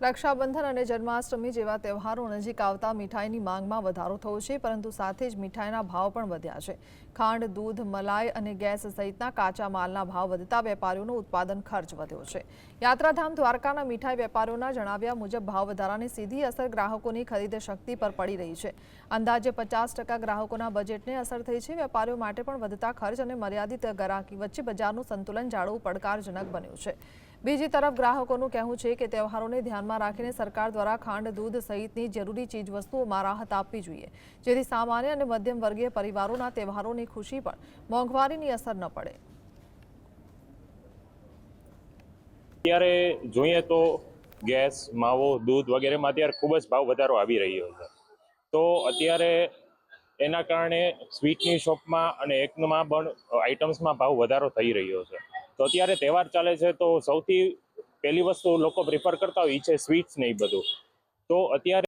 રક્ષાબંધન અને જન્માષ્ટમી જેવા તહેવારો નજીક આવતા મીઠાઈની માંગમાં વધારો થયો છે, પરંતુ સાથે જ મીઠાઈના ભાવ પણ વધ્યા છે। ખાંડ, દૂધ, મલાઈ અને ગેસ સહિતના કાચા માલના ભાવ વધતા વેપારીઓનો ઉત્પાદન ખર્ચ વધ્યો છે। યાત્રાધામ દ્વારકાના મીઠાઈ વેપારીઓના જણાવ્યા મુજબ ભાવ વધારાની સીધી અસર ગ્રાહકોની ખરીદ શક્તિ પર પડી રહી છે। અંદાજે 50% ગ્રાહકોના બજેટને અસર થઈ છે। વેપારીઓ માટે પણ વધતા ખર્ચ અને મર્યાદિત ગ્રાહકી વચ્ચે બજારનું સંતુલન જાળવવું પડકારજનક બન્યું છે। બીજી તરફ ગ્રાહકોનું કહેવું છે કે તહેવારોને ધ્યાનમાં રાખીને સરકાર દ્વારા ખાંડ, દૂધ સહિતની જરૂરી ચીજવસ્તુઓમાં રાહત આપવી જોઈએ, જેથી સામાન્ય અને મધ્યમ વર્ગીય પરિવારોના તહેવારોની ખુશી પર મોંઘવારીની અસર ન પડે। અત્યારે જોઈએ તો ગેસ, માવો, દૂધ વગેરેમાં અત્યારે ખૂબ જ ભાવ વધારો આવી રહ્યો છે। તો અત્યારે એના કારણે સ્વીટની શોપમાં અને એકમાં પણ આઇટમ્સમાં ભાવ વધારો થઈ રહ્યો છે। તો અત્યારે તહેવાર ચાલે છે, તો સૌથી પહેલી વસ્તુ લોકો પ્રિફર કરતા હોય છે સ્વીટ્સ ને એ બધું। તો અત્યારે